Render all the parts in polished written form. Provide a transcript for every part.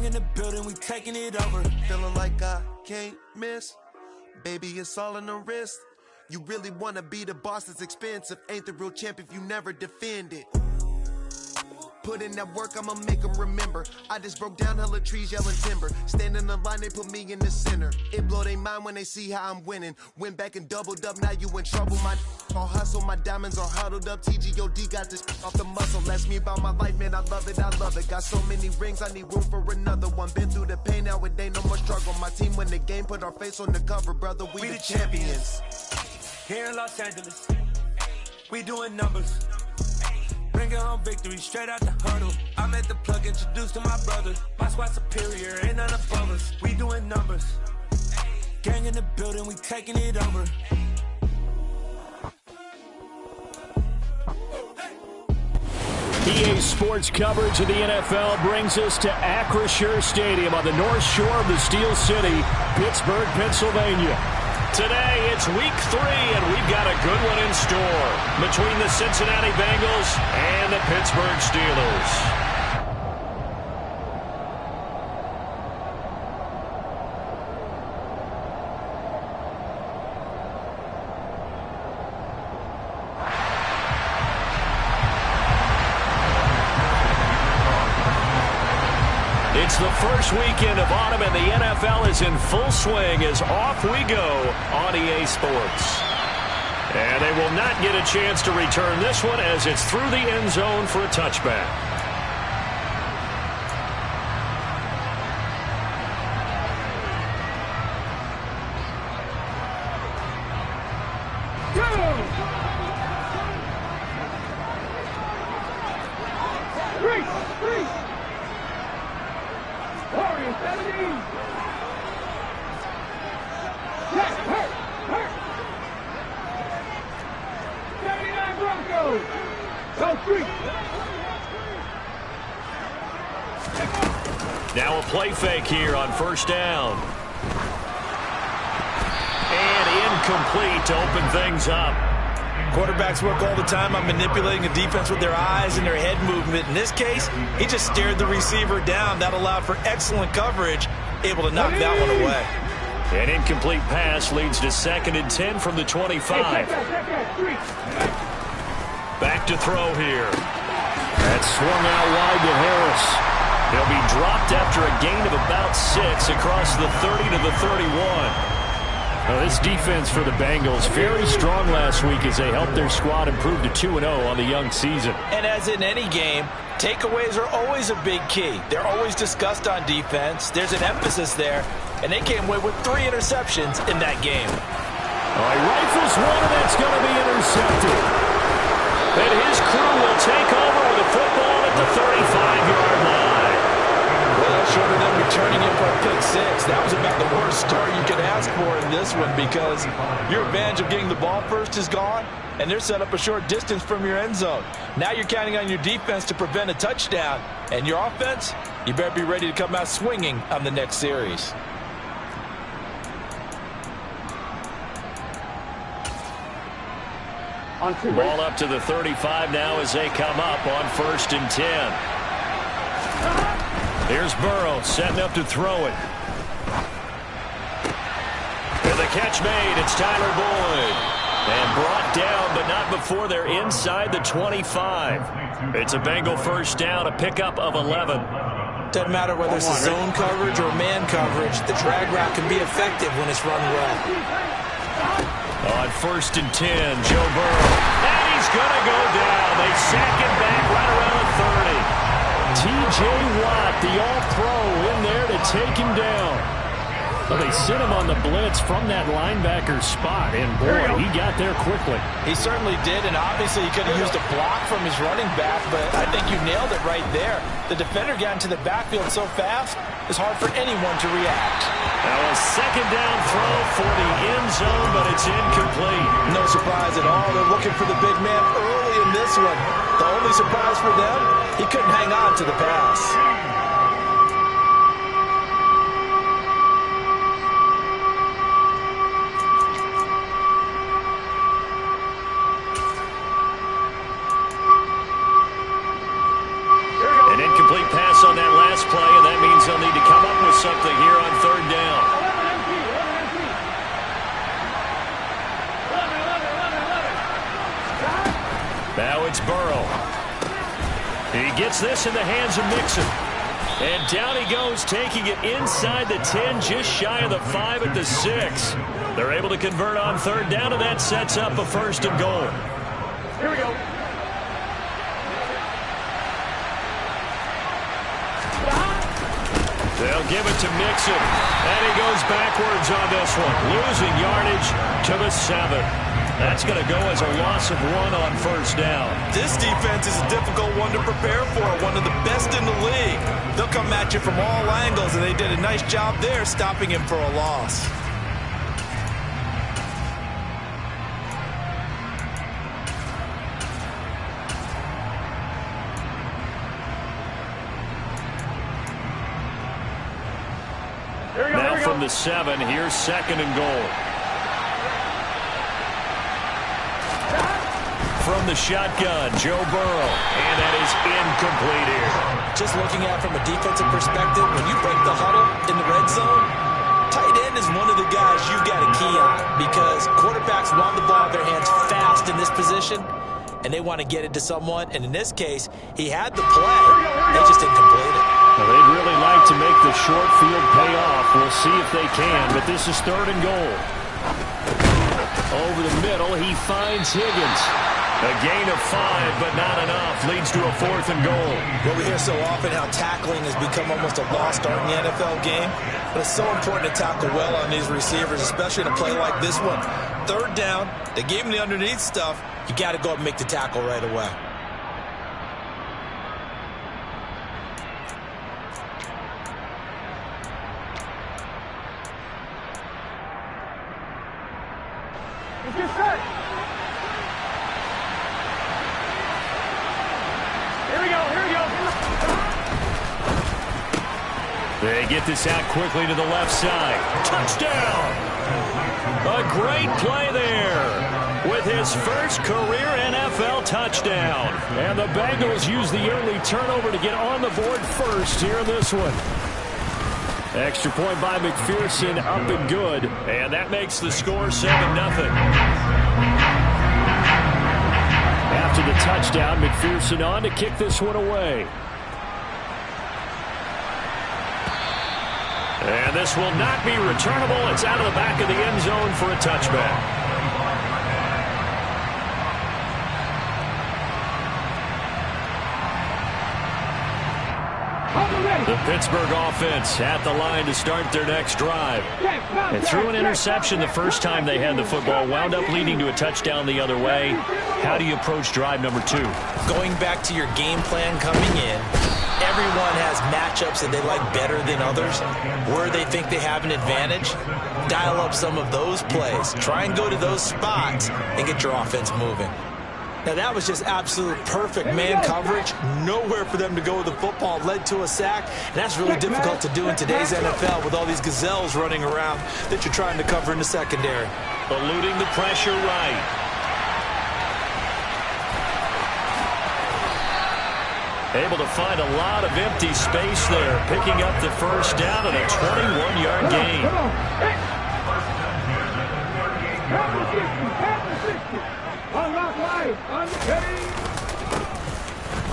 in the building, we taking it over. Feeling like I can't miss. Baby, it's all in the wrist. You really wanna be the boss, that's expensive. Ain't the real champ if you never defend it. Put in that work, I'ma make them remember. I just broke down hella trees, yelling timber. Stand in the line, they put me in the center. It blow their mind when they see how I'm winning. Went back and doubled up, now you in trouble. My all hustle, my diamonds are huddled up. TGOD got this off the muscle. Ask me about my life, man, I love it, I love it. Got so many rings, I need room for another one. Been through the pain, now it ain't no more struggle. My team win the game, put our face on the cover, brother, we the champions. Here in Los Angeles, we doing numbers. Bringing home victory straight out the huddle. I'm at the plug, introduced to my brothers. My squad superior, ain't none above us. We doing numbers. Gang in the building, we taking it over. EA Sports coverage of the NFL brings us to Acrisure Stadium on the north shore of the Steel City, Pittsburgh, Pennsylvania. Today, it's week 3, and we've got a good one in store between the Cincinnati Bengals and the Pittsburgh Steelers. It's the first weekend of autumn, and the NFL is in full swing as off we go on EA Sports. And they will not get a chance to return this one as it's through the end zone for a touchback. Now a play fake here on first down. And incomplete to open things up. Quarterbacks work all the time on manipulating the defense with their eyes and their head movement. In this case, he just stared the receiver down. That allowed for excellent coverage, able to knock that one away. An incomplete pass leads to 2nd and 10 from the 25. Back to throw here. That's swung out wide to Harris. He'll be dropped after a gain of about 6 across the 30 to the 31. Now, this defense for the Bengals, very strong last week as they helped their squad improve to 2-0 on the young season. And as in any game, takeaways are always a big key. They're always discussed on defense. There's an emphasis there, and they came away with 3 interceptions in that game. He rifles one, and that's going to be intercepted. And his crew will take over with the football at the 35-yard line. Well, shorter than returning it for a pick 6. That was about the worst start you could ask for in this one because your advantage of getting the ball first is gone, and they're set up a short distance from your end zone. Now you're counting on your defense to prevent a touchdown, and your offense, you better be ready to come out swinging on the next series. Ball up to the 35 now as they come up on 1st and 10. Here's Burrow setting up to throw it. And the catch made. It's Tyler Boyd. And brought down, but not before they're inside the 25. It's a Bengal first down, a pickup of 11. Doesn't matter whether it's a zone coverage or man coverage, the drag route can be effective when it's run well. On 1st and 10, Joe Burrow. And he's going to go down. They sack him back right around the 30. T.J. Watt, the all-pro, in there to take him down. Well, they sent him on the blitz from that linebacker spot, and boy, he got there quickly. He certainly did, and obviously he could have used a block from his running back, but I think you nailed it right there. The defender got into the backfield so fast, it's hard for anyone to react. Now a 2nd down throw for the end zone, but it's incomplete. No surprise at all. They're looking for the big man early in this one. The only surprise for them, he couldn't hang on to the pass. An incomplete pass on that last play, and that means they'll need to something here on third down. Now it's Burrow. He gets this in the hands of Mixon. And down he goes, taking it inside the 10, just shy of the 5 at the 6. They're able to convert on third down, and that sets up a 1st and goal. Here we go. They'll give it to Mixon, and he goes backwards on this one, losing yardage to the 7. That's going to go as a loss of 1 on 1st down. This defense is a difficult one to prepare for, one of the best in the league. They'll come at you from all angles, and they did a nice job there stopping him for a loss. Now from the 7, here's 2nd and goal. From the shotgun, Joe Burrow, and that is incomplete here. Just looking at it from a defensive perspective, when you break the huddle in the red zone, tight end is one of the guys you've got to key on because quarterbacks want the ball in their hands fast in this position, and they want to get it to someone. And in this case, he had the play. They just didn't complete it. Well, they'd really like to make the short field pay off. We'll see if they can, but this is 3rd and goal. Over the middle, he finds Higgins. A gain of 5, but not enough. Leads to a 4th and goal. Well, we hear so often how tackling has become almost a lost art in the NFL game. But it's so important to tackle well on these receivers, especially in a play like this one. 3rd down, they gave him the underneath stuff. You got to go up and make the tackle right away. It's your start. Here we go. They get this out quickly to the left side. Touchdown! A great play there with his first career NFL touchdown. And the Bengals use the early turnover to get on the board first here in this one. Extra point by McPherson, up and good. And that makes the score 7-0. After the touchdown, McPherson on to kick this one away. And this will not be returnable. It's out of the back of the end zone for a touchback. The Pittsburgh offense at the line to start their next drive. And threw an interception the first time they had the football. Wound up leading to a touchdown the other way. How do you approach drive number 2? Going back to your game plan coming in, everyone has matchups that they like better than others. Where they think they have an advantage, dial up some of those plays. Try and go to those spots and get your offense moving. Now, that was just absolute perfect man coverage. Nowhere for them to go with the football. Led to a sack. And that's really difficult to do in today's NFL with all these gazelles running around that you're trying to cover in the secondary. Eluding the pressure right. Able to find a lot of empty space there. Picking up the first down and a 21-yard gain.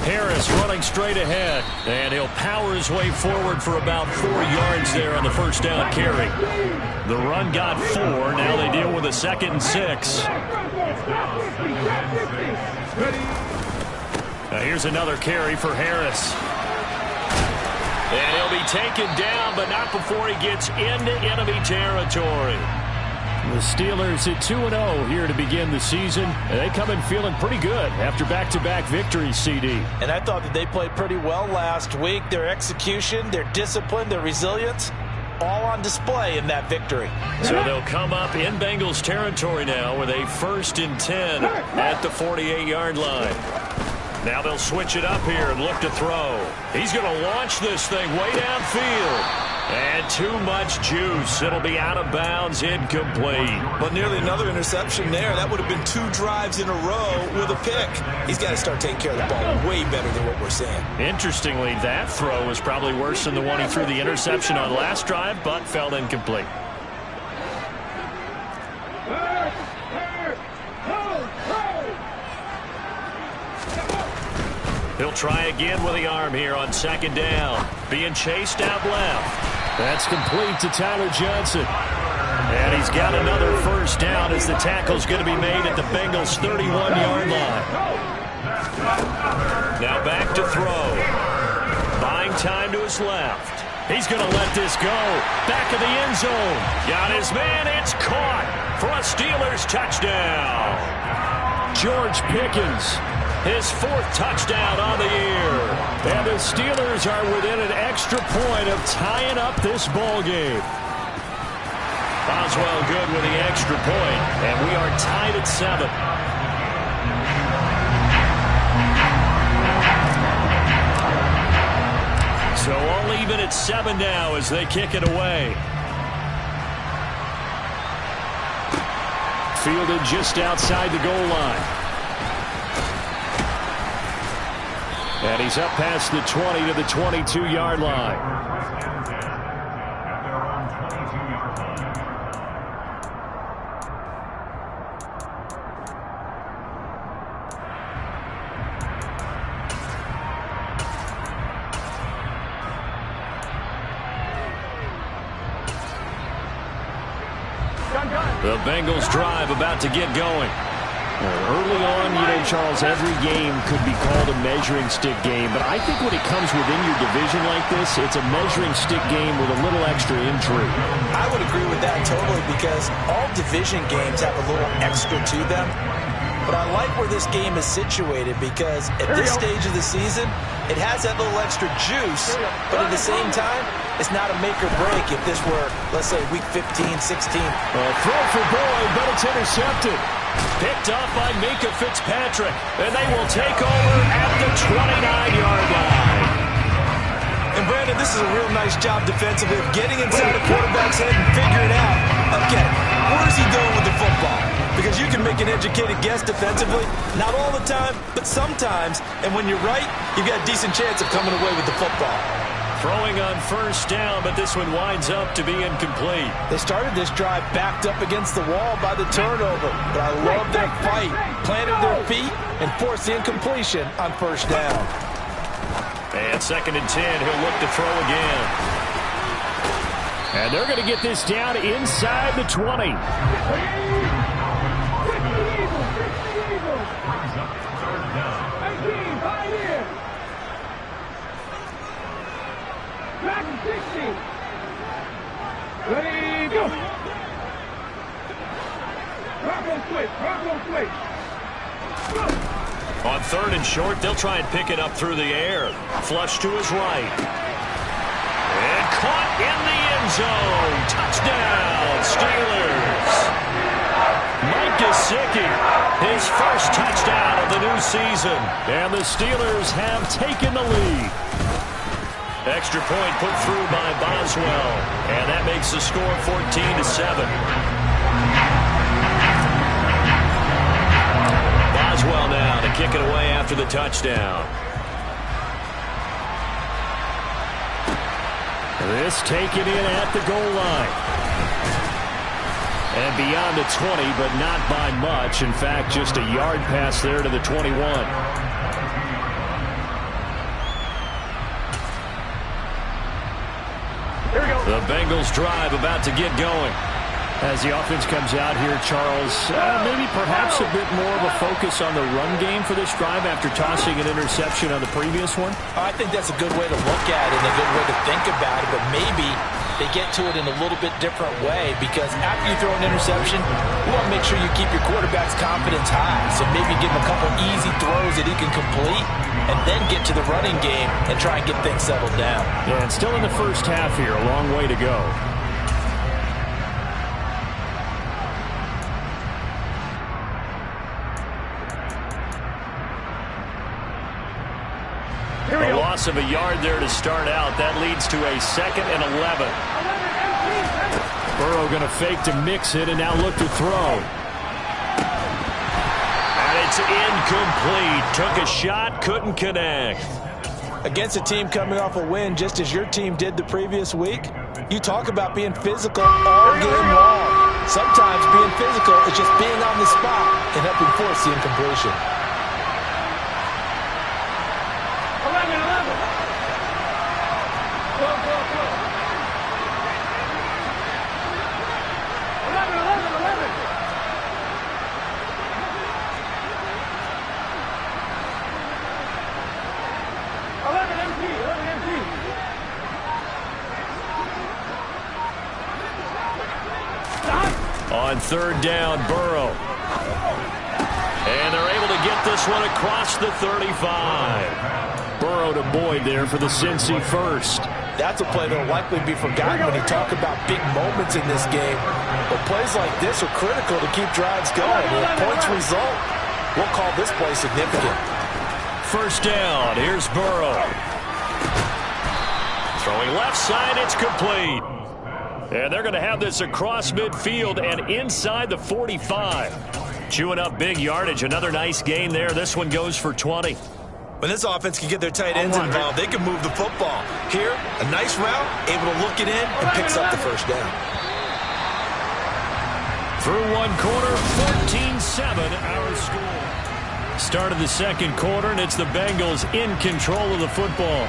Harris running straight ahead, and he'll power his way forward for about 4 yards there on the first down carry. The run got 4. Now they deal with a 2nd and 6. Now here's another carry for Harris. And he'll be taken down, but not before he gets into enemy territory. The Steelers at 2-0 here to begin the season. And they come in feeling pretty good after back-to-back victories, CD. And I thought that they played pretty well last week. Their execution, their discipline, their resilience, all on display in that victory. So they'll come up in Bengals territory now with a 1st and 10 at the 48-yard line. Now they'll switch it up here and look to throw. He's going to launch this thing way downfield. And too much juice. It'll be out of bounds, incomplete. But nearly another interception there. That would have been 2 drives in a row with a pick. He's got to start taking care of the ball way better than what we're seeing. Interestingly, that throw was probably worse than the one he threw the interception on last drive, but fell incomplete. He'll try again with the arm here on 2nd down. Being chased out left. That's complete to Tyler Johnson. And he's got another 1st down as the tackle's going to be made at the Bengals' 31-yard line. Now back to throw. Buying time to his left. He's going to let this go. Back of the end zone. Got his man. It's caught for a Steelers touchdown. George Pickens. His 4th touchdown on the year. And the Steelers are within an extra point of tying up this ball game. Boswell good with the extra point, and we are tied at 7. So all even at 7 now as they kick it away. Fielded just outside the goal line. And he's up past the 20 to the 22-yard line. The Bengals drive about to get going. Early on, Charles, every game could be called a measuring stick game, but I think when it comes within your division like this, it's a measuring stick game with a little extra intrigue. I would agree with that totally because all division games have a little extra to them. But I like where this game is situated because at this stage of the season, it has that little extra juice, but at the same time, it's not a make or break if this were, let's say, week 15, 16. Throw for Boyd, but it's intercepted. Picked off by Minka Fitzpatrick, and they will take over at the 29-yard line. And Brandon, this is a real nice job defensively of getting inside the quarterback's head and figuring out, okay, where's he going with the football? Because you can make an educated guess defensively, not all the time, but sometimes, and when you're right, you've got a decent chance of coming away with the football. Throwing on 1st down, but this one winds up to be incomplete. They started this drive backed up against the wall by the turnover, but I love their fight, planted their feet, and forced the incompletion on 1st down. And 2nd and 10, he'll look to throw again. And they're going to get this down inside the 20. Ready, go! On 3rd and short, they'll try and pick it up through the air. Flush to his right. And caught in the end zone. Touchdown, Steelers. Mike Gesicki, his 1st touchdown of the new season. And the Steelers have taken the lead. Extra point put through by Boswell. And that makes the score 14-7. Boswell now to kick it away after the touchdown. This taken in at the goal line. And beyond the 20, but not by much. In fact, just a yard pass there to the 21. The Bengals drive about to get going. As the offense comes out here, Charles, maybe perhaps a bit more of a focus on the run game for this drive after tossing an interception on the previous one? I think that's a good way to look at it and a good way to think about it, but maybe they get to it in a little bit different way because after you throw an interception, you want to make sure you keep your quarterback's confidence high. So maybe give him a couple easy throws that he can complete and then get to the running game and try and get things settled down. Yeah, and still in the 1st half here, a long way to go. loss of a yard there to start out. That leads to a 2nd and 11. Burrow going to fake to mix it and now look to throw. And it's incomplete. Took a shot, couldn't connect. Against a team coming off a win just as your team did the previous week, you talk about being physical all game long. Sometimes being physical is just being on the spot and helping force the incompletion. 11. Go. 11. 11 MT. On 3rd down, Burrow. And they're able to get this one across the 35. Burrow to Boyd there for the Cincy first. That's a play that will likely be forgotten when you talk about big moments in this game. But plays like this are critical to keep drives going. And if points result, we'll call this play significant. 1st down, here's Burrow. Throwing left side, it's complete. And they're going to have this across midfield and inside the 45. Chewing up big yardage. Another nice gain there. This one goes for 20. When this offense can get their tight ends involved, they can move the football. Here, a nice route, able to look it in, and picks up the 1st down. Through 1 quarter, 14-7 our score. Start of the 2nd quarter, and it's the Bengals in control of the football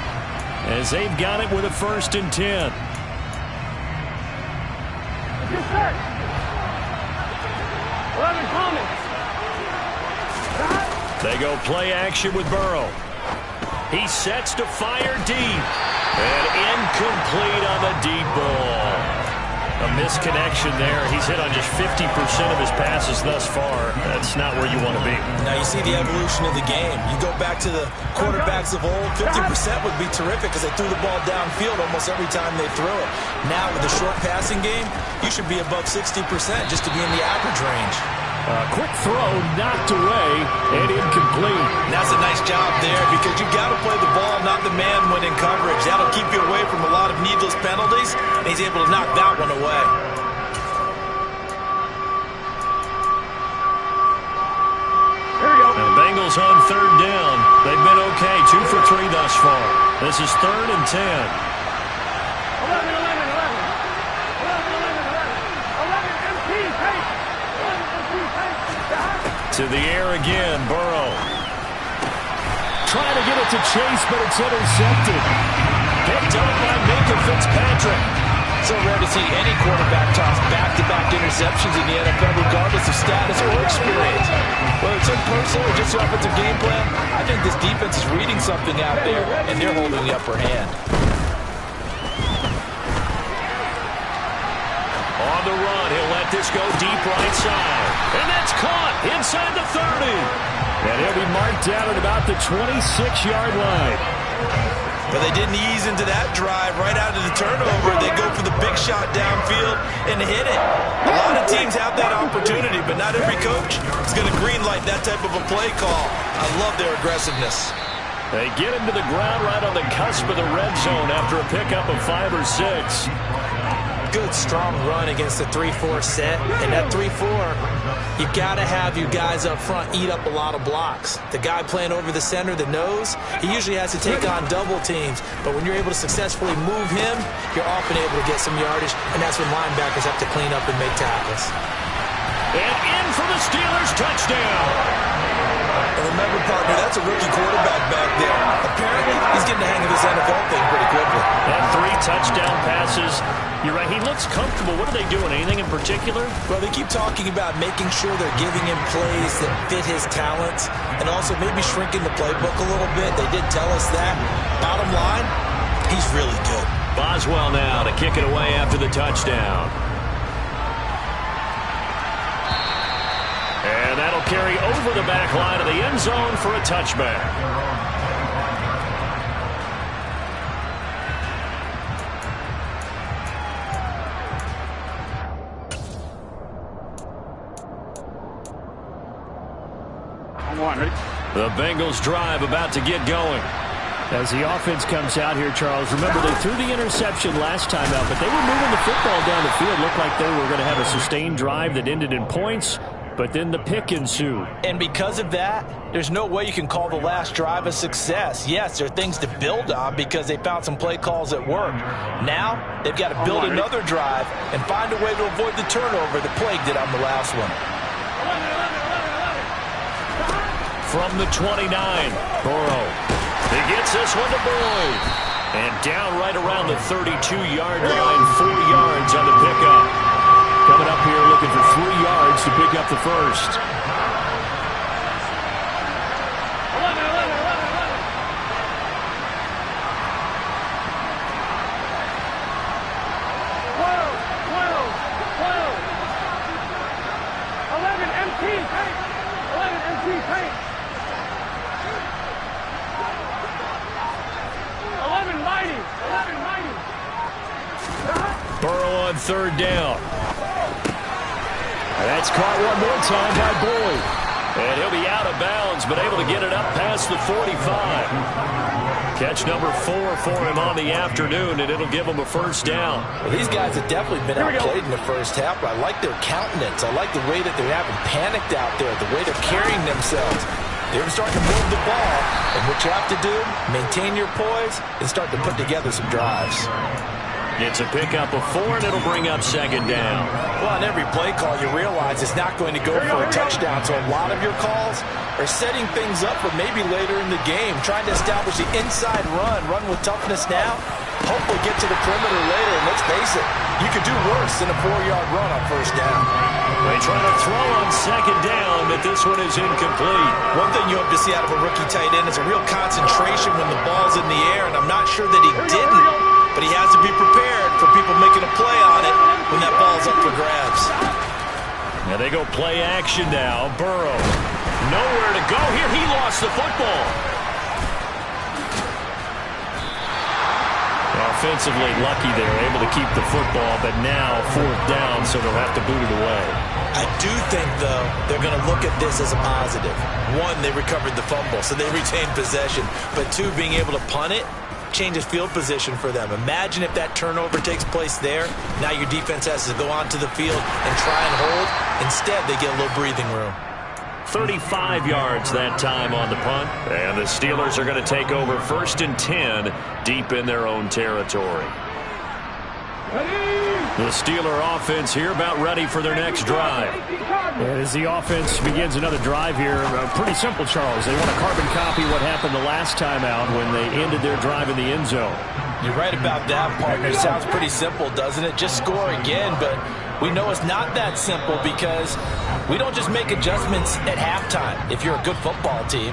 as they've got it with a 1st and 10. They go play action with Burrow. He sets to fire deep. And incomplete on the deep ball. A misconnection there. He's hit on just 50% of his passes thus far. That's not where you want to be. Now you see the evolution of the game. You go back to the quarterbacks of old, 50% would be terrific because they threw the ball downfield almost every time they threw it. Now with the short passing game, you should be above 60% just to be in the average range. Quick throw, knocked away, and incomplete. And that's a nice job there because you got to play the ball, not the man when in coverage. That'll keep you away from a lot of needless penalties, and he's able to knock that one away. And Bengals on 3rd down. They've been okay, 2 for 3 thus far. This is 3rd and 10. 11 MT. To the air again, Burrow. Trying to get it to Chase, but it's intercepted. Picked up by Minka Fitzpatrick. So rare to see any quarterback toss back-to-back interceptions in the NFL, regardless of status or experience. Whether it's in personal or just the offensive game plan, I think this defense is reading something out there, and they're holding the upper hand. On the run, he'll let this go deep right side. And that's caught inside the 30. And he'll be marked down at about the 26-yard line. But they didn't ease into that drive right out of the turnover. They go for the big shot downfield and hit it. A lot of teams have that opportunity, but not every coach is going to greenlight that type of a play call. I love their aggressiveness. They get him to the ground right on the cusp of the red zone after a pickup of 5 or 6. Good, strong run against the 3-4 set. And that 3-4, you got to have your guys up front eat up a lot of blocks. The guy playing over the center, the nose, he usually has to take on double teams. But when you're able to successfully move him, you're often able to get some yardage, and that's when linebackers have to clean up and make tackles. And in for the Steelers, touchdown. And remember, partner, that's a rookie quarterback back there. Apparently, he's getting the hang of this NFL thing pretty quickly. And 3 touchdown passes. You're right, he looks comfortable. What are they doing? Anything in particular? Well, they keep talking about making sure they're giving him plays that fit his talents and also maybe shrinking the playbook a little bit. They did tell us that. Bottom line, he's really good. Boswell now to kick it away after the touchdown. And that'll carry over the back line of the end zone for a touchback. The Bengals drive about to get going. As the offense comes out here, Charles, remember they threw the interception last time out, but they were moving the football down the field. Looked like they were going to have a sustained drive that ended in points, but then the pick ensued. And because of that, there's no way you can call the last drive a success. Yes, there are things to build on because they found some play calls that worked. Now, they've got to build another drive and find a way to avoid the turnover that plagued it on the last one. From the 29, Burrow. He gets this one to Boyd. And down right around the 32-yard line, 4 yards on the pickup. Coming up here looking for 3 yards to pick up the first. Burrow on third down. That's caught one more time by Boyd. And he'll be out of bounds, but able to get it up past the 45. Catch number 4 for him on the afternoon, and it'll give him a first down. Well, these guys have definitely been outplayed in the first half, but I like their countenance. I like the way that they haven't panicked out there, the way they're carrying themselves. They're starting to move the ball, and what you have to do, maintain your poise and start to put together some drives. It's a pickup of 4, and it'll bring up second down. Well, on every play call, you realize it's not going to go for a touchdown, so a lot of your calls are setting things up for maybe later in the game, trying to establish the inside run with toughness now, hopefully get to the perimeter later, and let's face it, you could do worse than a 4-yard run on first down. They try to throw on second down, but this one is incomplete. One thing you hope to see out of a rookie tight end is a real concentration when the ball's in the air, and I'm not sure that he didn't. But he has to be prepared for people making a play on it when that ball's up for grabs. Now they go play action now. Burrow. Nowhere to go here. He lost the football. Offensively lucky there, able to keep the football, but now 4th down, so they'll have to boot it away. I do think, though, they're going to look at this as a positive. 1, they recovered the fumble, so they retained possession. But 2, being able to punt it changes field position for them. Imagine if that turnover takes place there. Now your defense has to go onto the field and try and hold. Instead, they get a little breathing room. 35 yards that time on the punt. And the Steelers are going to take over 1st and 10 deep in their own territory. The Steeler offense here about ready for their next drive. And as the offense begins another drive here, pretty simple, Charles. They want to carbon copy what happened the last time out when they ended their drive in the end zone. You're right about that, partner. It sounds pretty simple, doesn't it? Just score again, but we know it's not that simple because we don't just make adjustments at halftime if you're a good football team.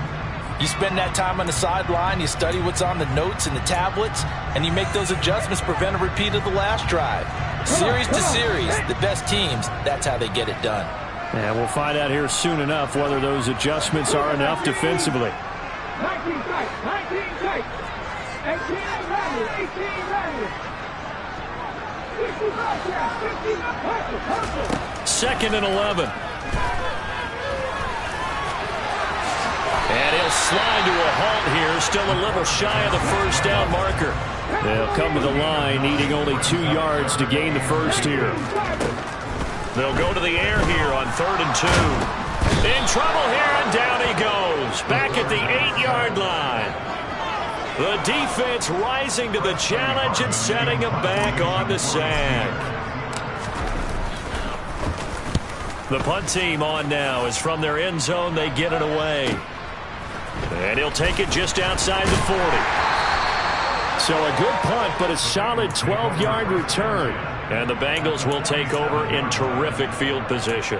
You spend that time on the sideline, you study what's on the notes and the tablets, and you make those adjustments, prevent a repeat of the last drive. Series to series, the best teams, that's how they get it done. And we'll find out here soon enough whether those adjustments are enough defensively. 19 tight, 19 tight, 18 ready, 18 ready. 2nd and 11. And he'll slide to a halt here, still a little shy of the first down marker. They'll come to the line, needing only 2 yards to gain the first here. They'll go to the air here on 3rd and 2. In trouble here, and down he goes. Back at the 8-yard line. The defense rising to the challenge and setting him back on the sack. The punt team on now is from their end zone. They get it away. And he'll take it just outside the 40. So a good punt, but a solid 12-yard return. And the Bengals will take over in terrific field position.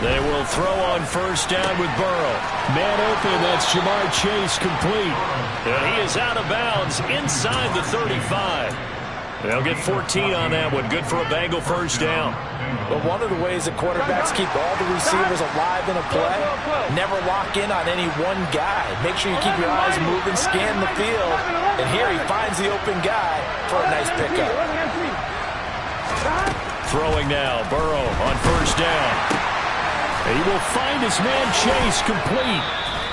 They will throw on first down with Burrow. Man open, that's Jamar Chase complete. And he is out of bounds inside the 35. They'll get 14 on that one. Good for a Bengal first down. But one of the ways that quarterbacks keep all the receivers alive in a play, never lock in on any one guy. Make sure you keep your eyes moving, scan the field. And here he finds the open guy for a nice pickup. Throwing now, Burrow on first down. He will find his man Chase complete.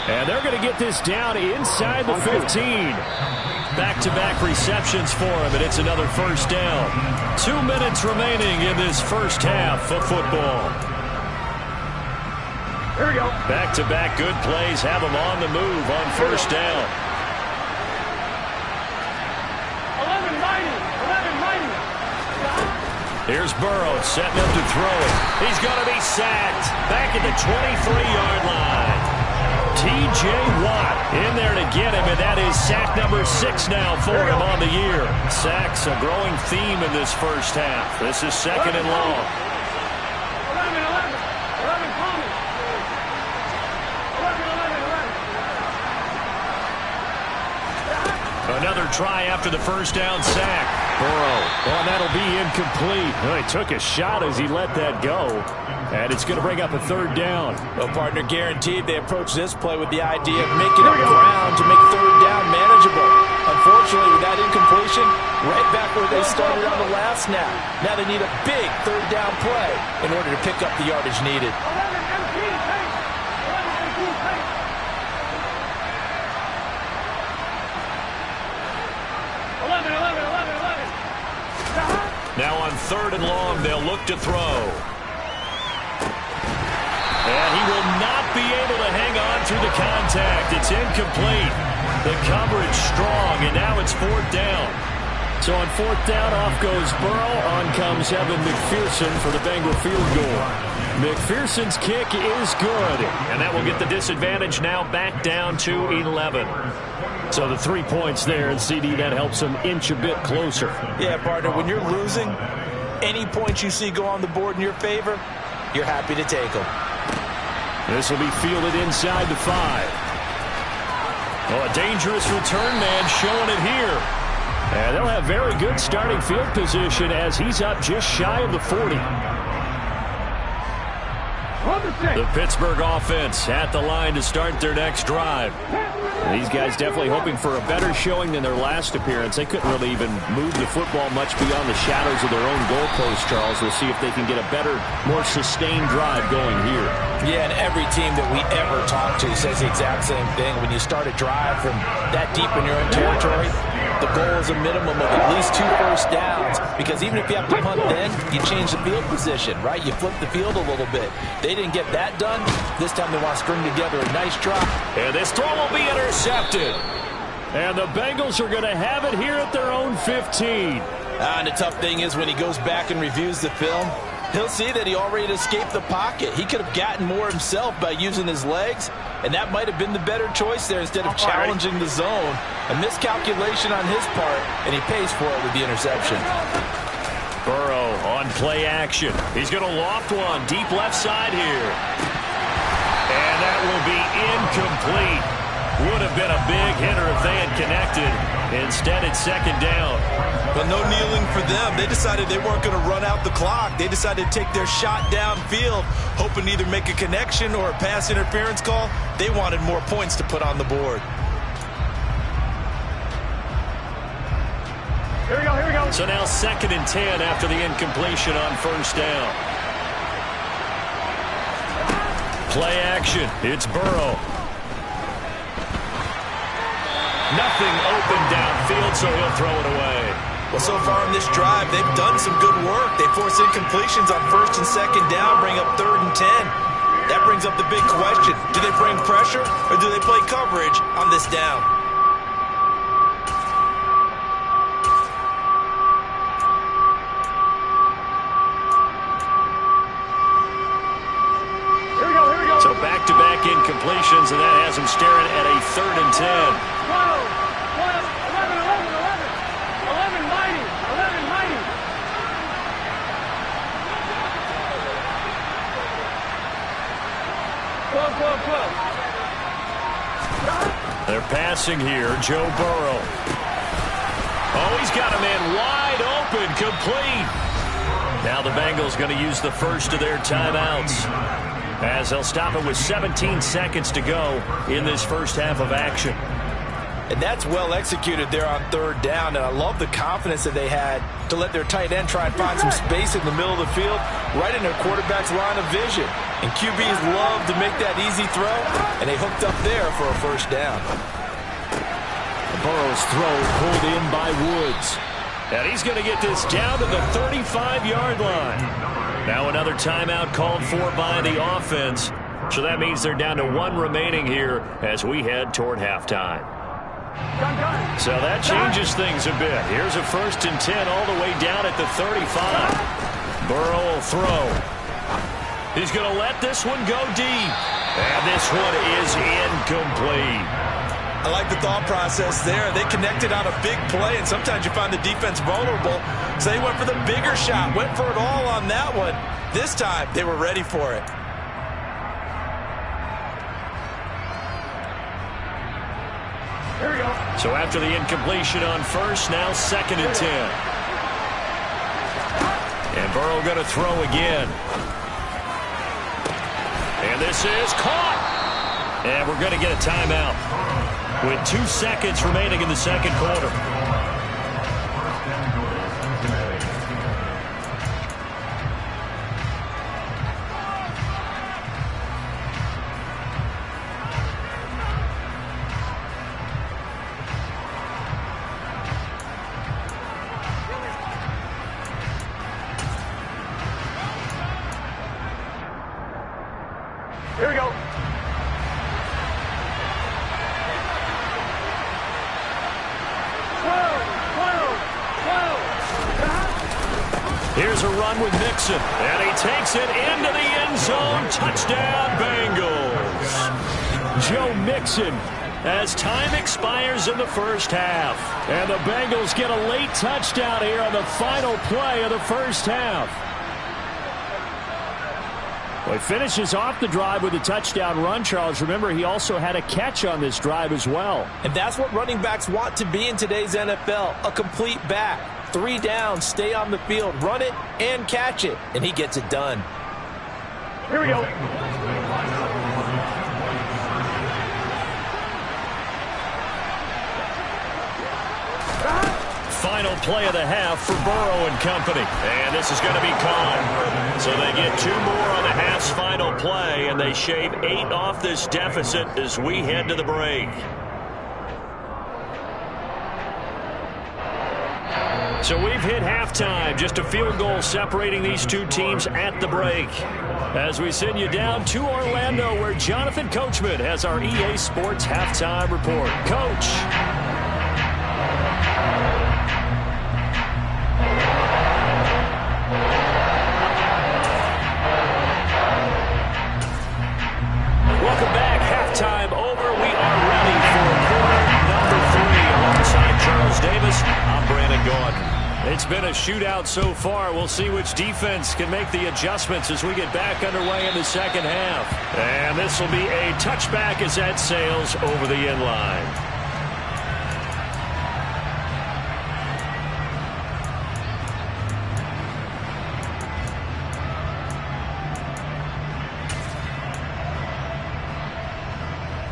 And they're going to get this down inside the 15. Back-to-back receptions for him, and it's another first down. 2 minutes remaining in this first half of football. Here we go. Back-to-back good plays have him on the move on first down. 11-90. Here's Burrow setting up to throw it. He's going to be sacked back at the 23-yard line. T.J. Watt in there to get him, and that is sack number 6 now for him on the year. Sacks a growing theme in this first half. This is second and long. 11 Thomas. 11. Another try after the first down sack. Burrow, well, that'll be incomplete. Well, he took a shot as he let that go. And it's going to bring up a third down. Well, partner, guaranteed they approach this play with the idea of making up ground to make third down manageable. Unfortunately, with that incompletion, right back where they started on the last snap. Now they need a big third down play in order to pick up the yardage needed. 11. Now on third and long, they'll look to throw. And he will not be able to hang on through the contact. It's incomplete. The coverage strong, and now it's fourth down. So on fourth down, off goes Burrow. On comes Evan McPherson for the Bengal field goal. McPherson's kick is good, and that will get the disadvantage now back down to 11. So the 3 points there, and CD, that helps him inch a bit closer. Yeah, partner, when you're losing, any points you see go on the board in your favor, you're happy to take them. This will be fielded inside the 5. Oh, a dangerous return man showing it here. And they'll have very good starting field position as he's up just shy of the 40. The Pittsburgh offense at the line to start their next drive. These guys definitely hoping for a better showing than their last appearance. They couldn't really even move the football much beyond the shadows of their own goalpost, Charles. We'll see if they can get a better, more sustained drive going here. Yeah, and every team that we ever talk to says the exact same thing. When you start a drive from that deep in your own territory, the goal is a minimum of at least 2 first downs, because even if you have to punt then, you change the field position, right? You flip the field a little bit. They didn't get that done. This time they want to string together a nice drop. And this throw will be intercepted. And the Bengals are going to have it here at their own 15. And the tough thing is when he goes back and reviews the film, he'll see that he already escaped the pocket. He could have gotten more himself by using his legs, and that might have been the better choice there instead of challenging the zone. A miscalculation on his part, and he pays for it with the interception. Burrow on play action. He's going to loft one deep left side here. And that will be incomplete. Would have been a big hitter if they had connected. Instead, it's second down. But no kneeling for them. They decided they weren't going to run out the clock. They decided to take their shot downfield, hoping to either make a connection or a pass interference call. They wanted more points to put on the board. Here we go, here we go. So now second and 10 after the incompletion on first down. Play action. It's Burrow. Nothing open downfield, so he'll throw it away. Well, so far in this drive, they've done some good work. They force incompletions on first and second down, bring up third and 10. That brings up the big question. Do they bring pressure or do they play coverage on this down? Here we go, here we go. So back-to-back incompletions, and that has him staring at a third and 10. 12. They're passing here. Joe Burrow. Oh, Oh, he's got a man wide open, complete. Now the Bengals going to use the first of their timeouts, as they'll stop it with 17 seconds to go in this first half of action. And that's well executed there on third down. And I love the confidence that they had to let their tight end try and find some space in the middle of the field, right in their quarterback's line of vision. And QBs love to make that easy throw, and they hooked up there for a first down. Burrow's throw pulled in by Woods. And he's going to get this down to the 35-yard line. Now another timeout called for by the offense. So that means they're down to one remaining here as we head toward halftime. So that changes things a bit. Here's a 1st and 10 all the way down at the 35. Burrow will throw. He's going to let this one go deep. And this one is incomplete. I like the thought process there. They connected on a big play, and sometimes you find the defense vulnerable. So they went for the bigger shot, went for it all on that one. This time, they were ready for it. So after the incompletion on first, now 2nd and 10. And Burrow going to throw again. And this is caught. And we're going to get a timeout with 2 seconds remaining in the second quarter. Here we go. Here's a run with Mixon, and he takes it into the end zone. Touchdown, Bengals. Joe Mixon, as time expires in the first half. And the Bengals get a late touchdown here on the final play of the first half. Well, he finishes off the drive with a touchdown run, Charles. Remember, he also had a catch on this drive as well. And that's what running backs want to be in today's NFL, a complete back. 3 down, stay on the field, run it, and catch it. And he gets it done. Here we go. Final play of the half for Burrow and company. And this is going to be caught. So they get 2 more on the half's final play, and they shave 8 off this deficit as we head to the break. So we've hit halftime, just a field goal separating these two teams at the break. As we send you down to Orlando, where Jonathan Coachman has our EA Sports halftime report. Coach. Welcome back. Halftime over. We are ready for quarter number 3. Alongside Charles Davis, I'm Brandon Gordon. It's been a shootout so far. We'll see which defense can make the adjustments as we get back underway in the second half. And this will be a touchback as that sails over the end line.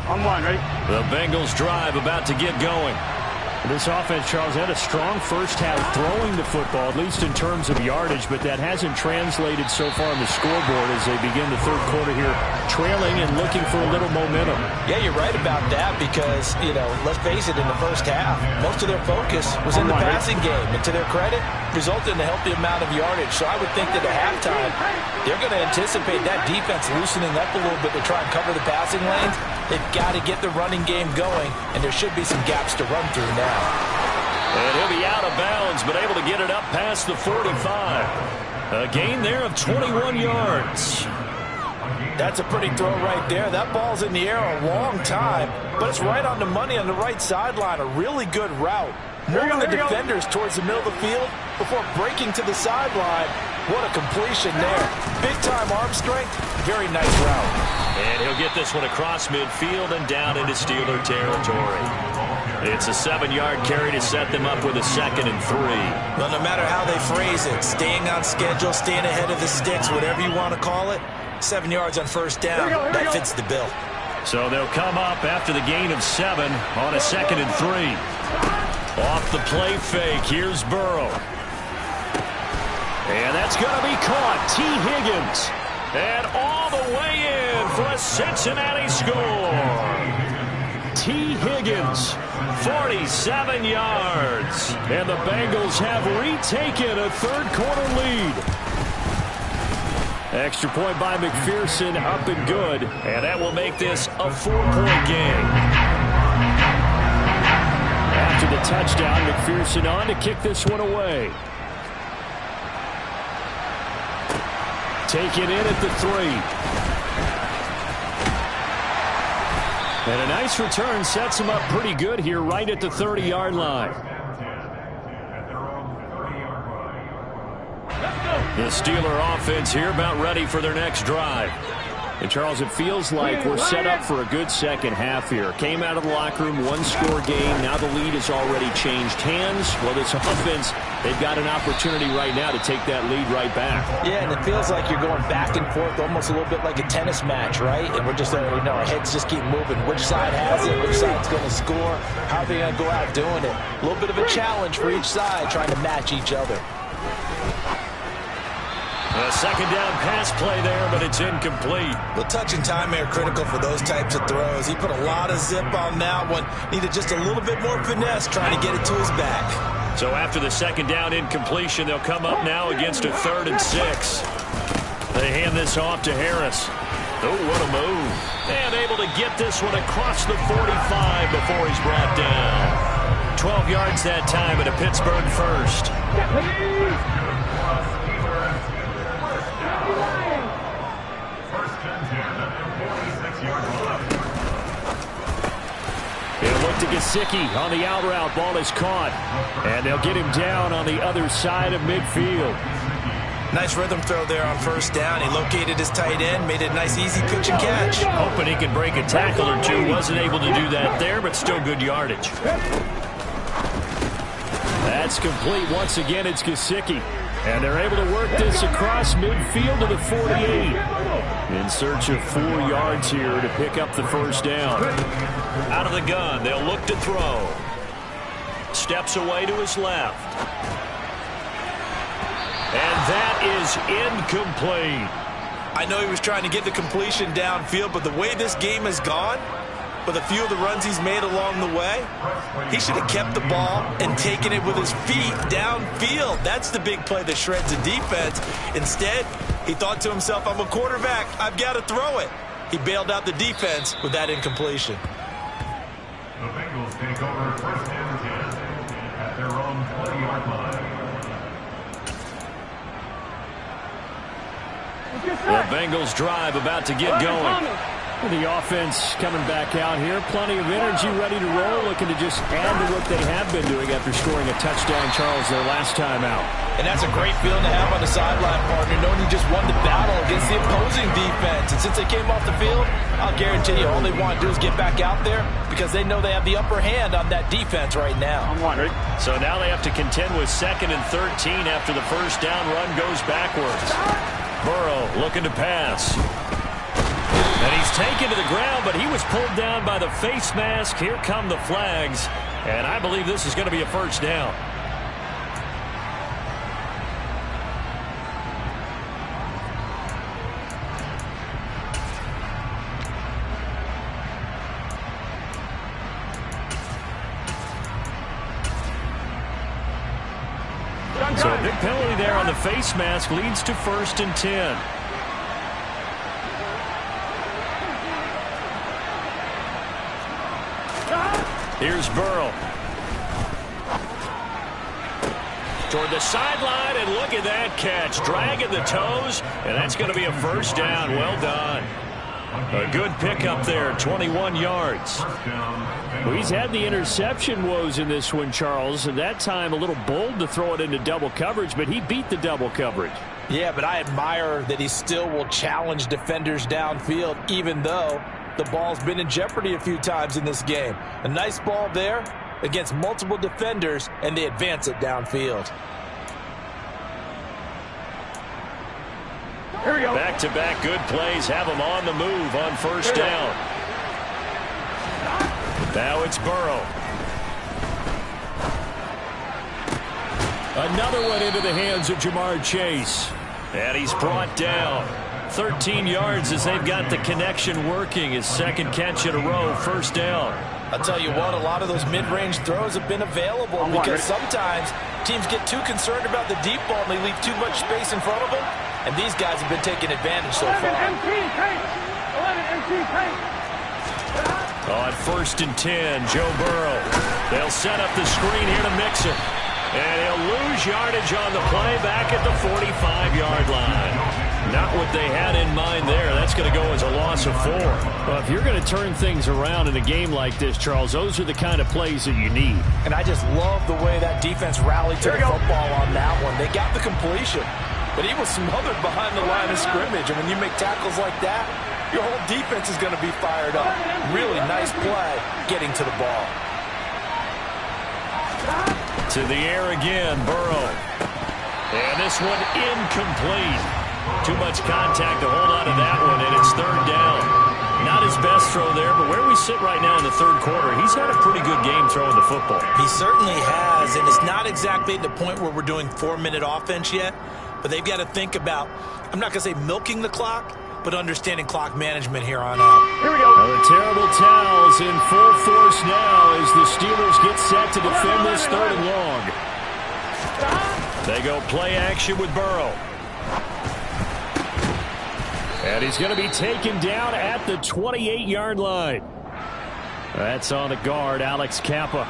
On one, ready? The Bengals drive about to get going. This offense, Charles, had a strong first half throwing the football, at least in terms of yardage, but that hasn't translated so far on the scoreboard as they begin the third quarter here, trailing and looking for a little momentum. Yeah, you're right about that because, let's face it, in the first half, most of their focus was in the passing game. And to their credit, resulted in a healthy amount of yardage. So I would think that at halftime, they're going to anticipate that defense loosening up a little bit to try and cover the passing lanes. They've got to get the running game going, and there should be some gaps to run through now. And he'll be out of bounds, but able to get it up past the 45. A gain there of 21 yards. That's a pretty throw right there. That ball's in the air a long time, but it's right on the money on the right sideline. A really good route. Moving the defenders towards the middle of the field before breaking to the sideline. What a completion there. Big-time arm strength. Very nice route. And he'll get this one across midfield and down into Steeler territory. It's a 7-yard carry to set them up with a 2nd and 3. Well, no matter how they phrase it, staying on schedule, staying ahead of the sticks, whatever you want to call it, 7 yards on first down, that fits the bill. So they'll come up after the gain of 7 on a 2nd and 3. Off the play fake, here's Burrow. And that's going to be caught. T. Higgins. And all the way in for a Cincinnati score. T. Higgins, 47 yards. And the Bengals have retaken a third-quarter lead. Extra point by McPherson, up and good. And that will make this a 4-point game. After the touchdown, McPherson on to kick this one away. Take it in at the 3. And a nice return sets him up pretty good here right at the 30-yard line. The Steeler offense here about ready for their next drive. And, Charles, it feels like we're set up for a good second half here. Came out of the locker room, one-score game. Now the lead has already changed hands. Well, this offense, they've got an opportunity right now to take that lead right back. Yeah, and it feels like you're going back and forth almost a little bit like a tennis match, right? And we're just, our heads just keep moving. Which side has it? Which side's going to score? How are they going to go out doing it? A little bit of a challenge for each side trying to match each other. A second down pass play there, but it's incomplete. Well, touch and timing are critical for those types of throws. He put a lot of zip on that one. Needed just a little bit more finesse trying to get it to his back. So after the second down incompletion, they'll come up now against a 3rd and 6. They hand this off to Harris. Oh, what a move. And able to get this one across the 45 before he's brought down. 12 yards that time at a Pittsburgh first. He'll look to Gesicki on the out route. Ball is caught. And they'll get him down on the other side of midfield. Nice rhythm throw there on first down. He located his tight end, made it a nice easy pitch and catch. Hoping he could break a tackle or two. Wasn't able to do that there, but still good yardage. That's complete. Once again, it's Gesicki. And they're able to work this across midfield to the 48. In search of 4 yards here to pick up the first down. Out of the gun, they'll look to throw. Steps away to his left. And that is incomplete. I know he was trying to get the completion downfield, but the way this game has gone, with a few of the runs he's made along the way, he should have kept the ball and taken it with his feet downfield. That's the big play that shreds the defense. Instead, he thought to himself, I'm a quarterback, I've got to throw it. He bailed out the defense with that incompletion. The Bengals take over 1st and 10 at their own 20-yard line. The Bengals drive about to get going. The offense coming back out here. Plenty of energy, ready to roll, looking to just add to what they have been doing after scoring a touchdown, Charles, their last time out. And that's a great feeling to have on the sideline, partner, knowing you just won the battle against the opposing defense. And since they came off the field, I'll guarantee you all they want to do is get back out there because they know they have the upper hand on that defense right now. So now they have to contend with 2nd and 13 after the first down run goes backwards. Burrow looking to pass. And he's taken to the ground, but he was pulled down by the face mask. Here come the flags. And I believe this is going to be a first down. So a big penalty there on the face mask leads to 1st and 10. Here's Burrow. Toward the sideline, and look at that catch. Dragging the toes, and that's going to be a first down. Well done. A good pickup there, 21 yards. Well, he's had the interception woes in this one, Charles, and that time a little bold to throw it into double coverage, but he beat the double coverage. Yeah, but I admire that he still will challenge defenders downfield, even though the ball's been in jeopardy a few times in this game. A nice ball there, against multiple defenders, and they advance it downfield. Here we go. Back-to-back good plays have them on the move on first down. Now it's Burrow. Another one into the hands of Jamar Chase. And he's brought down. 13 yards as they've got the connection working. His second catch in a row, first down. I'll tell you what, a lot of those mid-range throws have been available because sometimes teams get too concerned about the deep ball and they leave too much space in front of them. And these guys have been taking advantage so far. 11 MC tank. On 1st and 10, Joe Burrow. They'll set up the screen here to Mixon. And he'll lose yardage on the play back at the 45-yard line. Not what they had in mind there. That's going to go as a loss of 4. Well, if you're going to turn things around in a game like this, Charles, those are the kind of plays that you need. And I just love the way that defense rallied to the football on that one. They got the completion, but he was smothered behind the line of scrimmage. And when you make tackles like that, your whole defense is going to be fired up. Really nice play getting to the ball. To the air again, Burrow. And this one incomplete. Too much contact to hold on to that one, and it's third down. Not his best throw there, but where we sit right now in the third quarter, he's had a pretty good game throwing the football. He certainly has, and it's not exactly the point where we're doing 4-minute offense yet, but they've got to think about, I'm not going to say milking the clock, but understanding clock management here on out. Here we go. Now the terrible towels in full force now as the Steelers get set to defend this third and long. They go play action with Burrow. And he's going to be taken down at the 28-yard line. That's on the guard, Alex Kappa.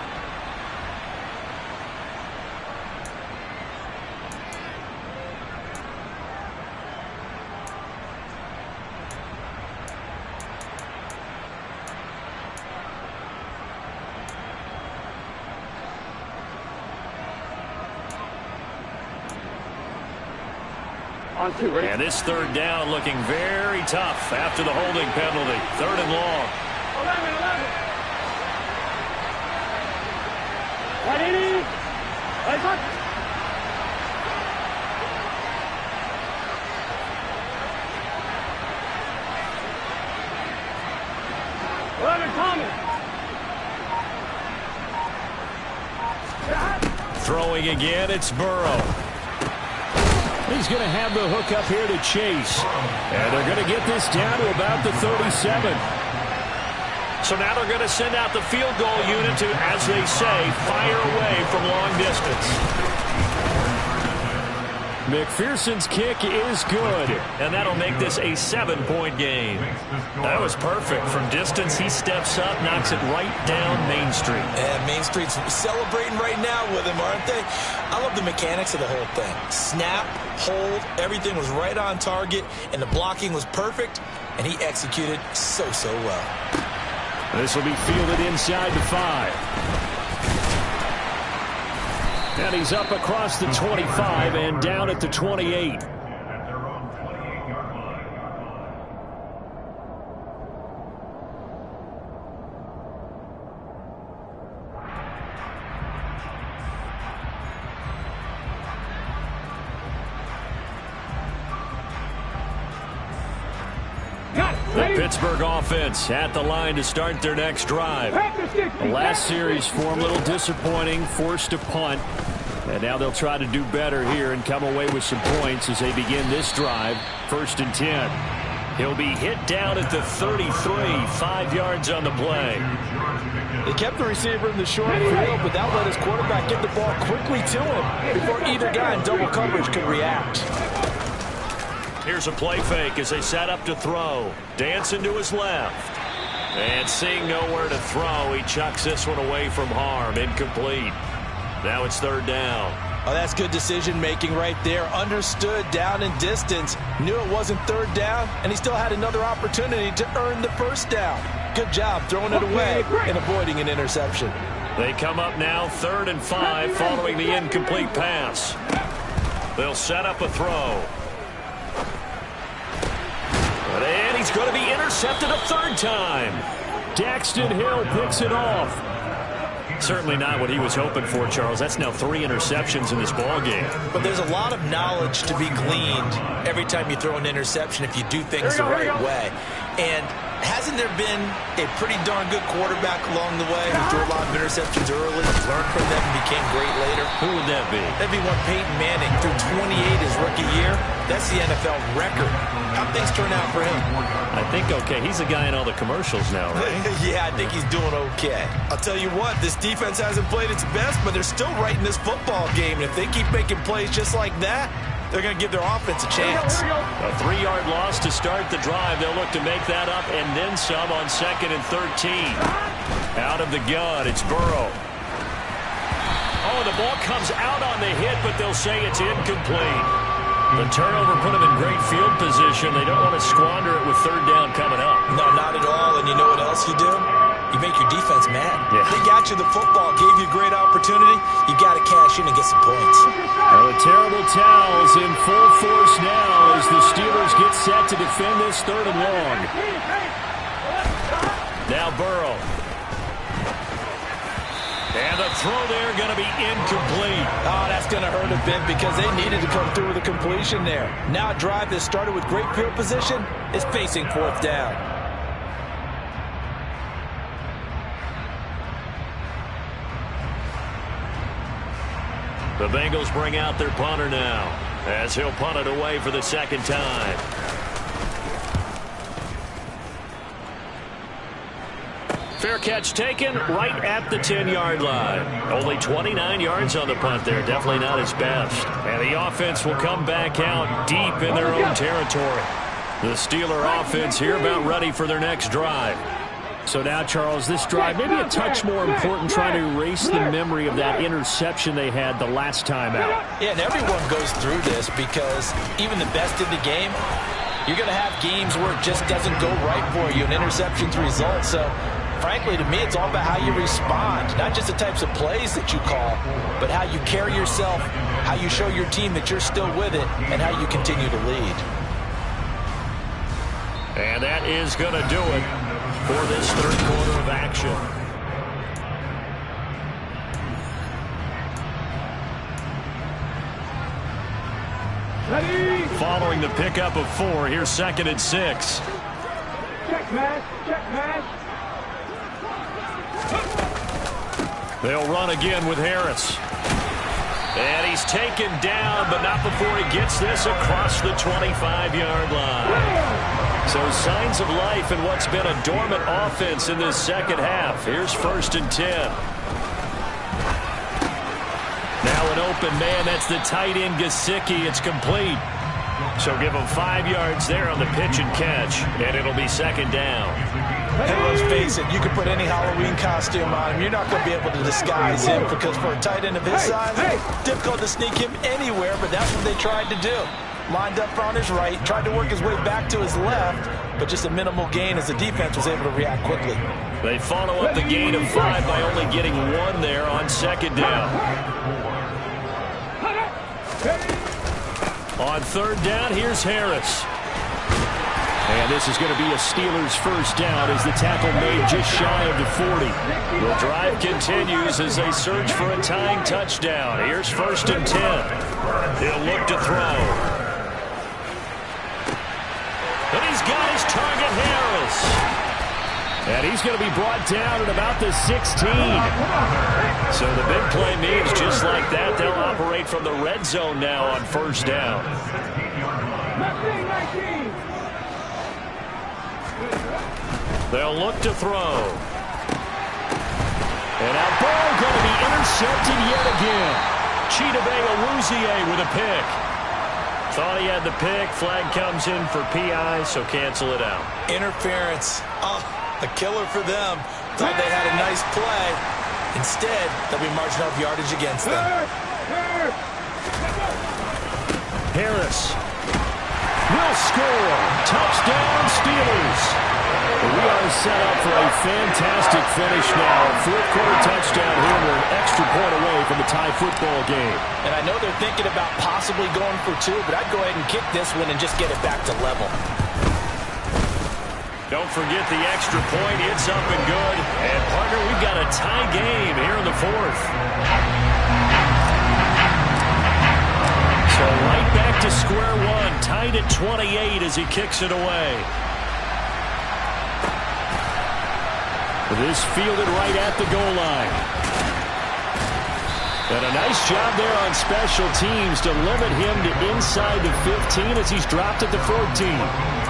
And this third down looking very tough after the holding penalty. Third and long. 11. Ready? Let's up. Throwing again, it's Burrow. He's going to have the hook up here to Chase. And they're going to get this down to about the 37. So now they're going to send out the field goal unit to, as they say, fire away from long distance. McPherson's kick is good, and that'll make this a 7-point game. That was perfect. From distance, he steps up, knocks it right down Main Street. And Main Street's celebrating right now with him, aren't they? I love the mechanics of the whole thing. Snap, hold, everything was right on target, and the blocking was perfect, and he executed so well. This will be fielded inside the 5. And he's up across the 25 and down at the 28. The Pittsburgh offense at the line to start their next drive. The last series for them, a little disappointing, forced to punt. And now they'll try to do better here and come away with some points as they begin this drive. 1st and 10. He'll be hit down at the 33, 5 yards on the play. They kept the receiver in the short field, but that let his quarterback get the ball quickly to him before either guy in double coverage could react. Here's a play fake as they set up to throw. Dancing to his left. And seeing nowhere to throw, he chucks this one away from harm. Incomplete. Now it's third down. Oh, that's good decision-making right there. Understood down and distance. Knew it wasn't third down, and he still had another opportunity to earn the first down. Good job throwing it away and avoiding an interception. They come up now 3rd and 5 following the incomplete pass. They'll set up a throw. And he's going to be intercepted a third time. Daxton Hill picks it off. Certainly not what he was hoping for, Charles. That's now 3 interceptions in this ball game. But there's a lot of knowledge to be gleaned every time you throw an interception if you do things the right way. And hasn't there been a pretty darn good quarterback along the way who threw a lot of interceptions early, learned from them, and became great later? Who would that be? That'd be one Peyton Manning. Threw 28 his rookie year. That's the NFL record. How'd things turn out for him? I think okay. He's a guy in all the commercials now, right? Yeah, I think he's doing okay. I'll tell you what, this defense hasn't played its best, but they're still right in this football game. And if they keep making plays just like that, they're going to give their offense a chance. A 3-yard loss to start the drive. They'll look to make that up and then some on 2nd and 13. Out of the gun, it's Burrow. Oh, the ball comes out on the hit, but they'll say it's incomplete. The turnover put them in great field position. They don't want to squander it with 3rd down coming up. No, not at all. And you know what else you do? You make your defense mad. Yeah. They got you the football, gave you a great opportunity. You got to cash in and get some points. Now the terrible towels in full force now as the Steelers get set to defend this 3rd and long. Now Burrow. And the throw there going to be incomplete. Oh, that's going to hurt a bit because they needed to come through with a completion there. Now a drive that started with great field position is facing 4th down. The Bengals bring out their punter now as he'll punt it away for the 2nd time. Fair catch taken right at the 10-yard line. Only 29 yards on the punt there. Definitely not his best. And the offense will come back out deep in their own territory. The Steeler offense here about ready for their next drive. So now, Charles, this drive maybe a touch more important, trying to erase the memory of that interception they had the last time out. Yeah, and everyone goes through this because even the best in the game, you're going to have games where it just doesn't go right for you, and interceptions result. So, frankly, to me, it's all about how you respond, not just the types of plays that you call, but how you carry yourself, how you show your team that you're still with it, and how you continue to lead. And that is going to do it for this 3rd quarter of action. Ready. Following the pickup of 4, here's 2nd and 6. Check pass. Check pass. They'll run again with Harris. And he's taken down, but not before he gets this across the 25-yard line. So signs of life in what's been a dormant offense in this 2nd half. Here's 1st and 10. Now an open man. That's the tight end, Gesicki. It's complete. So give him 5 yards there on the pitch and catch, and it'll be 2nd down. And let's face it, you can put any Halloween costume on him. You're not going to be able to disguise him because for a tight end of his size, difficult to sneak him anywhere, but that's what they tried to do. Lined up on his right, tried to work his way back to his left, but just a minimal gain as the defense was able to react quickly. They follow up the gain of 5 by only getting 1 there on 2nd down. On 3rd down, here's Harris. And this is going to be a Steelers 1st down as the tackle made just shy of the 40. The drive continues as they search for a tying touchdown. Here's 1st and 10. He'll look to throw. And he's got his target, Harris. And he's going to be brought down at about the 16. So the big play means just like that, they'll operate from the red zone now on 1st down. 19. They'll look to throw. And now ball going to be intercepted yet again. Chidobe with a pick. Thought he had the pick. Flag comes in for PI, so cancel it out. Interference. Oh, a killer for them. Thought they had a nice play. Instead, there'll be marginal yardage against them. Harris will score. Touchdown, Steelers. We are set up for a fantastic finish now. 4th quarter touchdown here. We're an extra point away from a tie football game. And I know they're thinking about possibly going for 2, but I'd go ahead and kick this one and just get it back to level. Don't forget the extra point. It's up and good. And, partner, we've got a tie game here in the fourth. So right back to square one. Tied at 28 as he kicks it away. This fielded right at the goal line. And a nice job there on special teams to limit him to inside the 15 as he's dropped at the 14.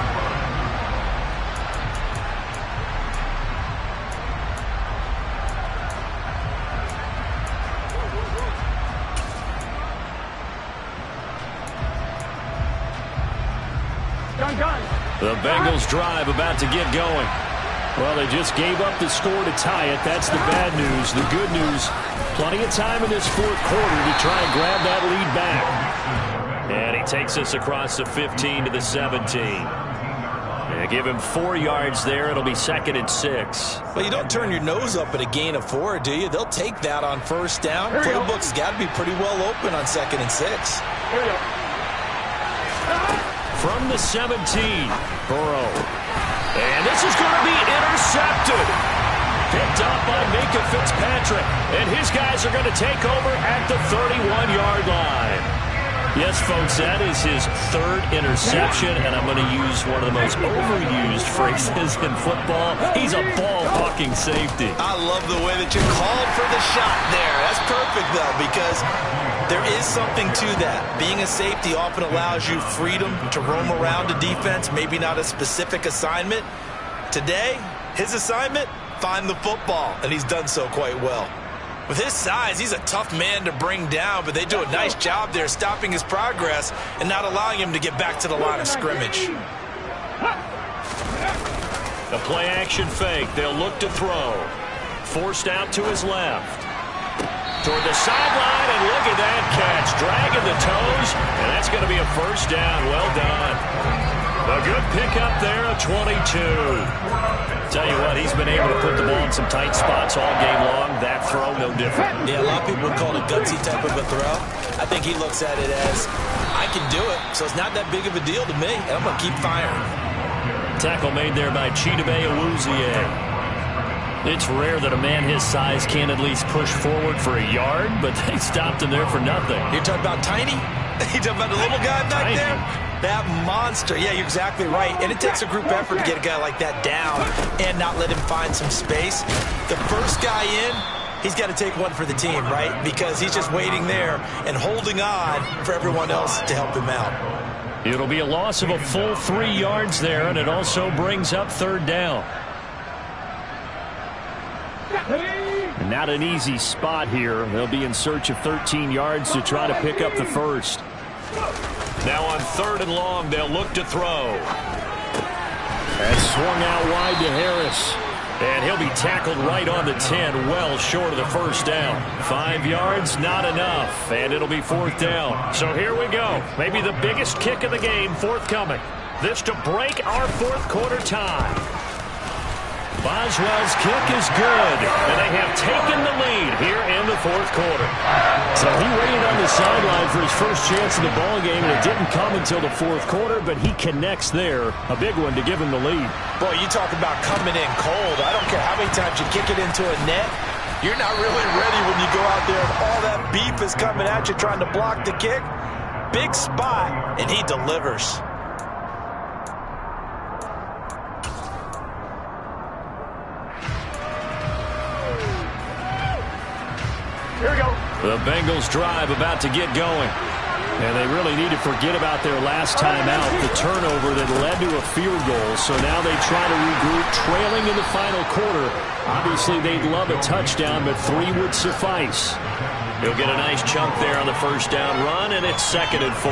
The Bengals drive about to get going. Well, they just gave up the score to tie it. That's the bad news. The good news, plenty of time in this fourth quarter to try and grab that lead back. And he takes us across the 15 to the 17. They give him 4 yards there. It'll be 2nd and 6. Well, you don't turn your nose up at a gain of 4, do you? They'll take that on first down. Playbook's got to be pretty well open on 2nd and 6. From the 17, Burrow. And this is going to be intercepted. Picked up by Minka Fitzpatrick. And his guys are going to take over at the 31-yard line. Yes, folks, that is his 3rd interception, and I'm going to use one of the most overused phrases in football. He's a ball-hawking safety. I love the way that you called for the shot there. That's perfect, though, because there is something to that. Being a safety often allows you freedom to roam around a defense, maybe not a specific assignment. Today, his assignment, find the football, and he's done so quite well. With his size, he's a tough man to bring down, but they do a nice job there stopping his progress and not allowing him to get back to the line of scrimmage. The play-action fake. They'll look to throw. Forced out to his left. Toward the sideline, and look at that catch. Dragging the toes, and that's going to be a first down. Well done. A good pickup there, a 22. Tell you what, he's been able to put the ball in some tight spots all game long. That throw, no different. Yeah, a lot of people would call it a gutsy type of a throw. I think he looks at it as, I can do it, so it's not that big of a deal to me, and I'm going to keep firing. Tackle made there by Chidobe Awuzie. It's rare that a man his size can at least push forward for a yard, but they stopped him there for nothing. You're talking about tiny? You're talking about the little guy back Tiny. there? That monster. Yeah, you're exactly right. And it takes a group effort to get a guy like that down and not let him find some space. The first guy in, he's got to take one for the team, right? Because he's just waiting there and holding on for everyone else to help him out. It'll be a loss of a full 3 yards there, and it also brings up 3rd down. Not an easy spot here. They'll be in search of 13 yards to try to pick up the first. Now on 3rd and long, they'll look to throw. That's swung out wide to Harris. And he'll be tackled right on the 10, well short of the first down. 5 yards, not enough, and it'll be 4th down. So here we go. Maybe the biggest kick of the game forthcoming. This to break our fourth quarter tie. Boswell's kick is good, and they have taken the lead here in the fourth quarter. So he waited on the sideline for his first chance in the ballgame, and it didn't come until the fourth quarter, but he connects there. A big one to give him the lead. Boy, you talk about coming in cold. I don't care how many times you kick it into a net. You're not really ready when you go out there and all that beef is coming at you trying to block the kick. Big spot, and he delivers. The Bengals drive about to get going. And they really need to forget about their last time out, the turnover that led to a field goal. So now they try to regroup, trailing in the final quarter. Obviously, they'd love a touchdown, but 3 would suffice. He'll get a nice chunk there on the first down run, and it's 2nd and 4.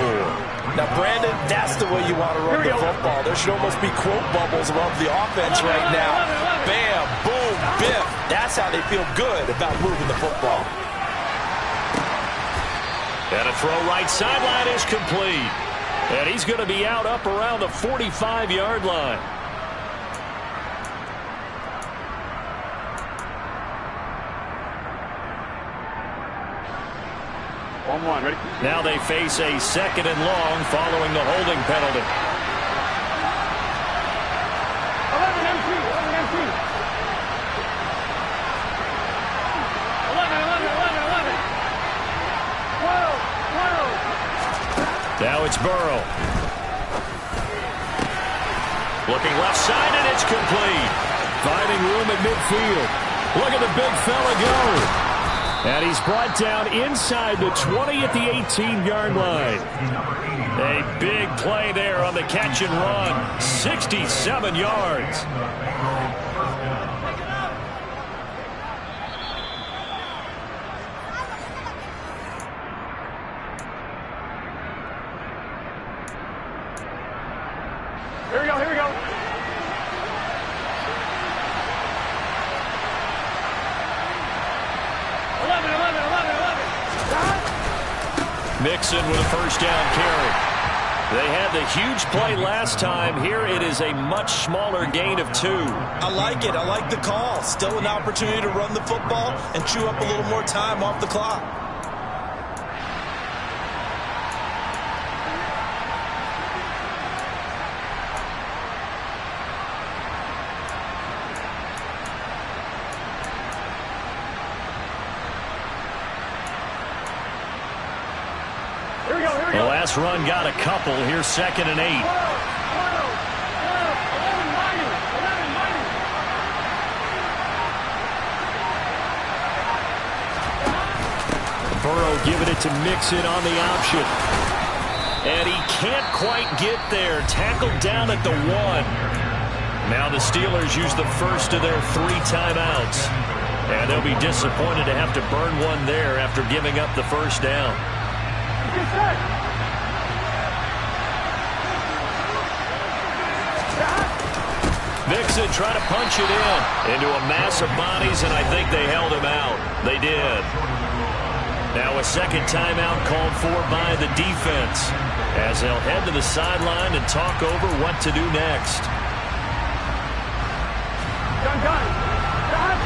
Now, Brandon, that's the way you want to run the football. There should almost be quote bubbles above the offense right now. Bam, boom, biff. That's how they feel good about moving the football. And a throw right sideline is complete. And he's going to be out up around the 45-yard line. On 1, ready? Now they face a 2nd and long following the holding penalty. Now it's Burrow. Looking left side, and it's complete. Finding room at midfield. Look at the big fella go. And he's brought down inside the 20 at the 18-yard line. A big play there on the catch and run. 67 yards. Here we go, here we go. Mixon with a first down carry. They had the huge play last time. Here it is a much smaller gain of 2. I like it. I like the call. Still an opportunity to run the football and chew up a little more time off the clock. The last run got a couple. Here's 2nd and 8. Burrow giving it to Mixon on the option. And he can't quite get there. Tackled down at the 1. Now the Steelers use the first of their 3 timeouts. And they'll be disappointed to have to burn one there after giving up the first down. Mixon trying to punch it into a mass of bodies, and I think they held him out. They did. Now a second timeout called for by the defense as they'll head to the sideline and talk over what to do next. Done.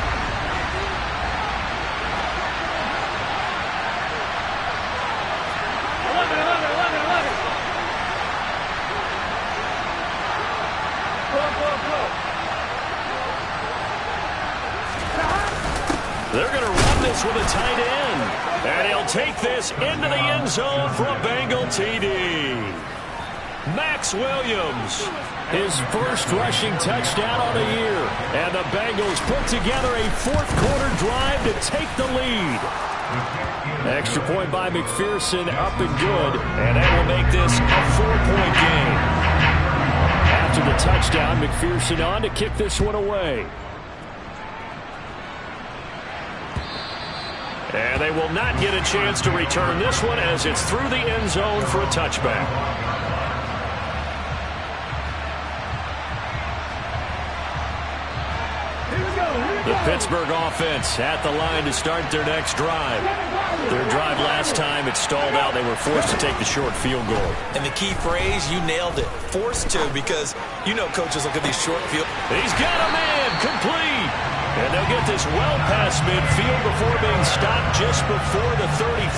They're going to run this with a tight end. And he'll take this into the end zone for a Bengal TD. Max Williams, his first rushing touchdown on the year. And the Bengals put together a fourth-quarter drive to take the lead. Extra point by McPherson, up and good. And that will make this a 4-point game. After the touchdown, McPherson on to kick this one away. And they will not get a chance to return this one as it's through the end zone for a touchback. The Pittsburgh offense at the line to start their next drive. Their drive last time, it stalled out. They were forced to take the short field goal. And the key phrase, you nailed it. Forced to, because you know coaches look at these short field. He's got a man, complete. And they'll get this well past midfield before being stopped just before the 35.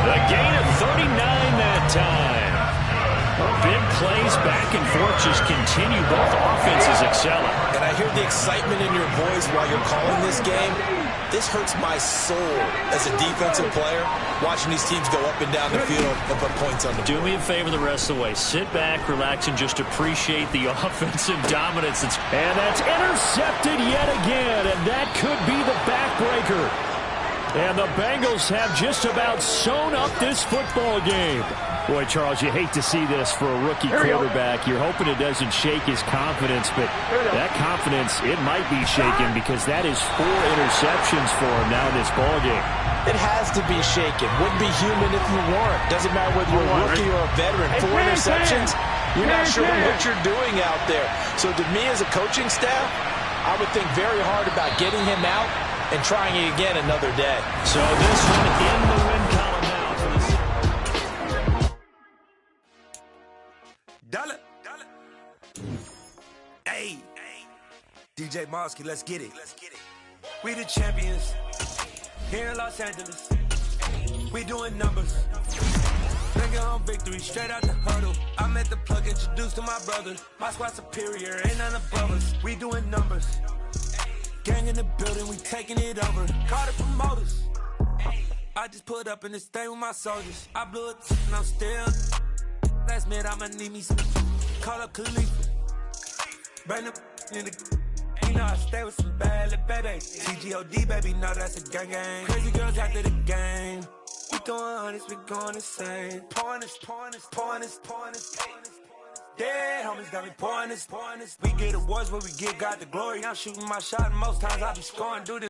The gain of 39 that time. Big plays back and forth just continue. Both offenses excelling. And I hear the excitement in your voice while you're calling this game. This hurts my soul as a defensive player, watching these teams go up and down the field and put points on the board. Do me a favor the rest of the way. Sit back, relax, and just appreciate the offensive dominance. And that's intercepted yet again, and that could be the backbreaker. And the Bengals have just about sewn up this football game. Boy, Charles, you hate to see this for a rookie quarterback. You're hoping it doesn't shake his confidence, but that confidence, it might be shaken because that is 4 interceptions for him now in this ballgame. It has to be shaken. Wouldn't be human if you weren't. Doesn't matter whether you're a rookie or a veteran. 4 interceptions, you're not sure what you're doing out there. So to me as a coaching staff, I would think very hard about getting him out and trying it again another day. So this one in the win column now for the Dollar. Hey. DJ Mosky, let's get it. We the champions here in Los Angeles. We doing numbers. Bringing home victory straight out the huddle. I met the plug, introduced to my brother. My squad superior, ain't none above us. We doing numbers. Gang in the building, we taking it over. Call the promoters. I I just put up in this thing with my soldiers. I blew it and I'm still. Last minute I'ma need me some. Call up Khalifa. Bring the in the. You know I stay with some bad little baby. TGOD baby, no that's a gang gang. Crazy girls after the game. We going honest, we going insane. Pouring this. Dead homies got me pouring this. We get awards where we get God the glory. I'm shooting my shot and most times I be scoring. Do this.